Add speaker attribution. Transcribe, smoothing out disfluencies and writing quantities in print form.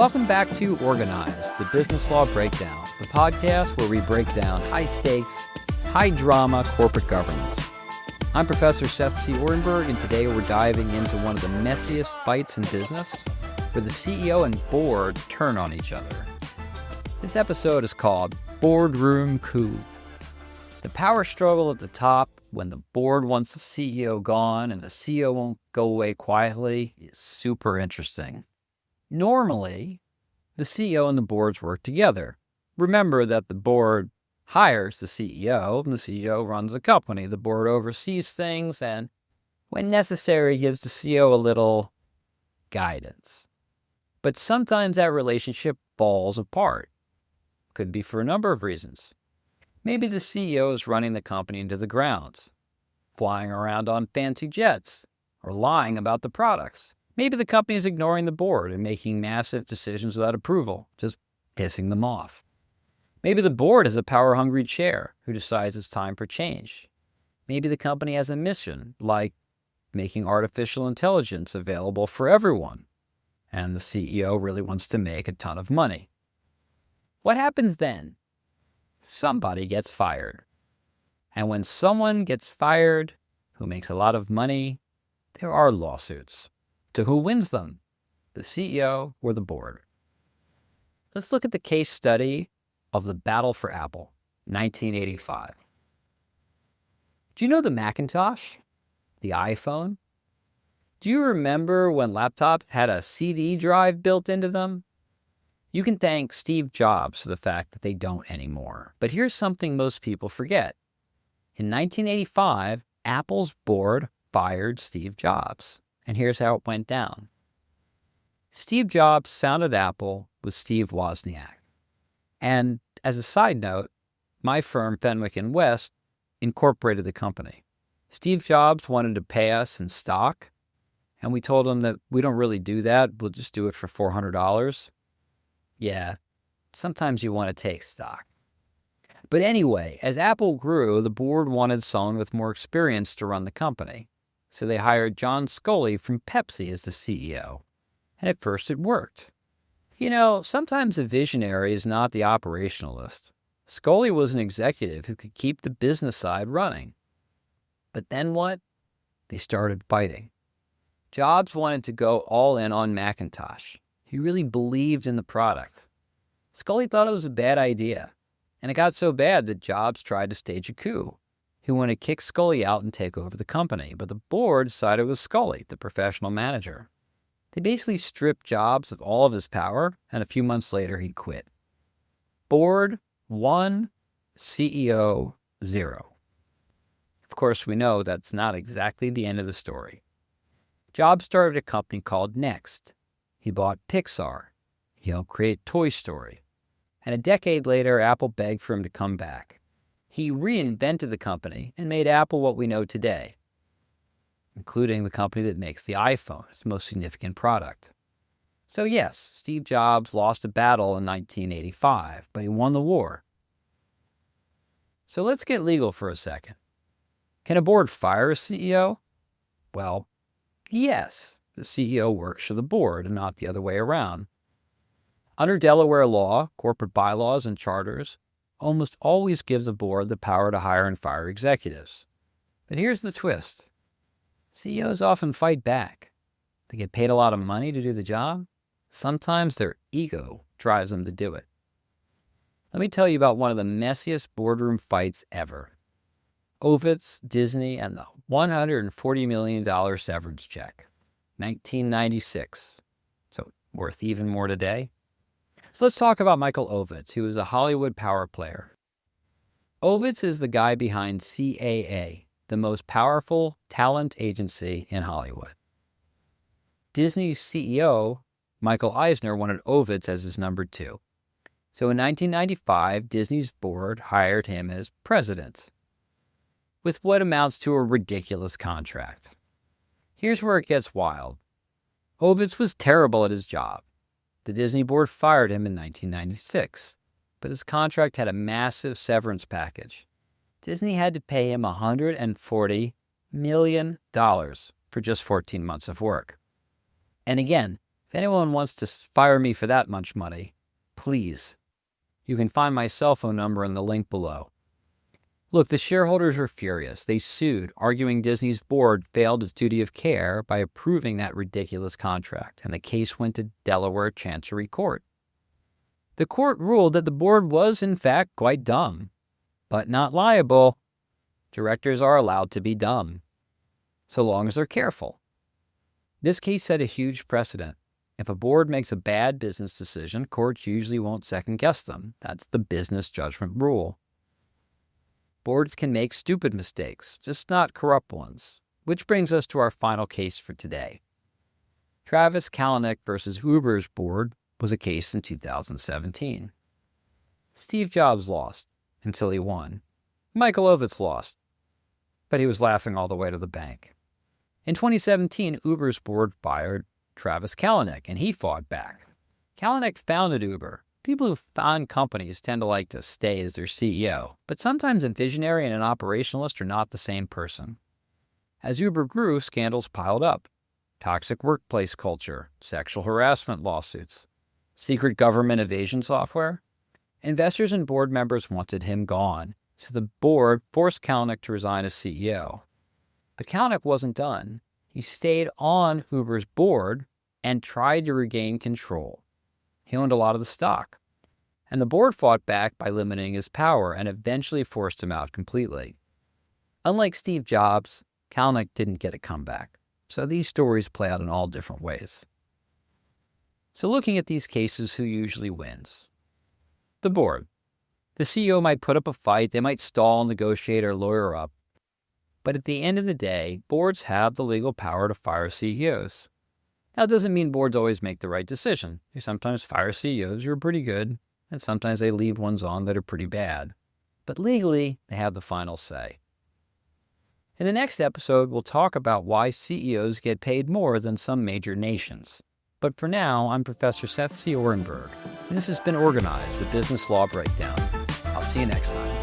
Speaker 1: Welcome back to Organized, the Business Law Breakdown, the podcast where we break down high-stakes, high-drama corporate governance. I'm Professor Seth C. Oranburg, and today we're diving into one of the messiest fights in business, where the CEO and board turn on each other. This episode is called Boardroom Coup. The power struggle at the top when the board wants the CEO gone and the CEO won't go away quietly is super interesting. Normally, the CEO and the boards work together. Remember that the board hires the CEO, and the CEO runs the company. The board oversees things and, when necessary, gives the CEO a little guidance. But sometimes that relationship falls apart. Could be for a number of reasons. Maybe the CEO is running the company into the ground, flying around on fancy jets, or lying about the products. Maybe the company is ignoring the board and making massive decisions without approval, just pissing them off. Maybe the board is a power-hungry chair who decides it's time for change. Maybe the company has a mission, like making artificial intelligence available for everyone, and the CEO really wants to make a ton of money. What happens then? Somebody gets fired. And when someone gets fired who makes a lot of money, there are lawsuits. To who wins them? The CEO or the board? Let's look at the case study of the battle for Apple, 1985. Do you know the Macintosh? The iPhone? Do you remember when laptops had a CD drive built into them? You can thank Steve Jobs for the fact that they don't anymore. But here's something most people forget. In 1985, Apple's board fired Steve Jobs. And here's how it went down. Steve Jobs founded Apple with Steve Wozniak. And as a side note, my firm, Fenwick & West, incorporated the company. Steve Jobs wanted to pay us in stock, and we told him that we don't really do that. We'll just do it for $400. Yeah, sometimes you want to take stock. But anyway, as Apple grew, the board wanted someone with more experience to run the company. So they hired John Scully from Pepsi as the CEO. And at first it worked. You know, sometimes a visionary is not the operationalist. Scully was an executive who could keep the business side running. But then what? They started fighting. Jobs wanted to go all in on Macintosh. He really believed in the product. Scully thought it was a bad idea. And it got so bad that Jobs tried to stage a coup. He wanted to kick Scully out and take over the company, but the board decided it was Scully, the professional manager. They basically stripped Jobs of all of his power, and a few months later he quit. Board 1, CEO 0. Of course, we know that's not exactly the end of the story. Jobs started a company called Next. He bought Pixar. He helped create Toy Story. And a decade later, Apple begged for him to come back. He reinvented the company and made Apple what we know today, including the company that makes the iPhone, its most significant product. So yes, Steve Jobs lost a battle in 1985, but he won the war. So let's get legal for a second. Can a board fire a CEO? Well, yes, the CEO works for the board and not the other way around. Under Delaware law, corporate bylaws and charters almost always give the board the power to hire and fire executives. But here's the twist. CEOs often fight back. They get paid a lot of money to do the job. Sometimes their ego drives them to do it. Let me tell you about one of the messiest boardroom fights ever. Ovitz, Disney, and the $140 million severance check. 1996. So worth even more today? So let's talk about Michael Ovitz, who is a Hollywood power player. Ovitz is the guy behind CAA, the most powerful talent agency in Hollywood. Disney's CEO, Michael Eisner, wanted Ovitz as his number 2. So in 1995, Disney's board hired him as president, with what amounts to a ridiculous contract. Here's where it gets wild. Ovitz was terrible at his job. The Disney board fired him in 1996, but his contract had a massive severance package. Disney had to pay him $140 million for just 14 months of work. And again, If anyone wants to fire me for that much money, please. You can find my cell phone number in the link below. Look, the shareholders were furious. They sued, arguing Disney's board failed its duty of care by approving that ridiculous contract, and the case went to Delaware Chancery Court. The court ruled that the board was, in fact, quite dumb, but not liable. Directors are allowed to be dumb, so long as they're careful. This case set a huge precedent. If a board makes a bad business decision, courts usually won't second-guess them. That's the business judgment rule. Boards can make stupid mistakes, just not corrupt ones. Which brings us to our final case for today. Travis Kalanick versus Uber's board was a case in 2017. Steve Jobs lost until he won. Michael Ovitz lost, but he was laughing all the way to the bank. In 2017, Uber's board fired Travis Kalanick, and he fought back. Kalanick founded Uber. People who found companies tend to like to stay as their CEO, but sometimes a visionary and an operationalist are not the same person. As Uber grew, scandals piled up. Toxic workplace culture, sexual harassment lawsuits, secret government evasion software. Investors and board members wanted him gone, so the board forced Kalanick to resign as CEO. But Kalanick wasn't done. He stayed on Uber's board and tried to regain control. He owned a lot of the stock, and the board fought back by limiting his power and eventually forced him out completely. Unlike Steve Jobs, Kalanick didn't get a comeback, so these stories play out in all different ways. So looking at these cases, who usually wins? The board. The CEO might put up a fight, they might stall, negotiate, or lawyer up. But at the end of the day, boards have the legal power to fire CEOs. Now, it doesn't mean boards always make the right decision. They sometimes fire CEOs who are pretty good, and sometimes they leave ones on that are pretty bad. But legally, they have the final say. In the next episode, we'll talk about why CEOs get paid more than some major nations. But for now, I'm Professor Seth C. Oranburg, and this has been Organized, the Business Law Breakdown. I'll see you next time.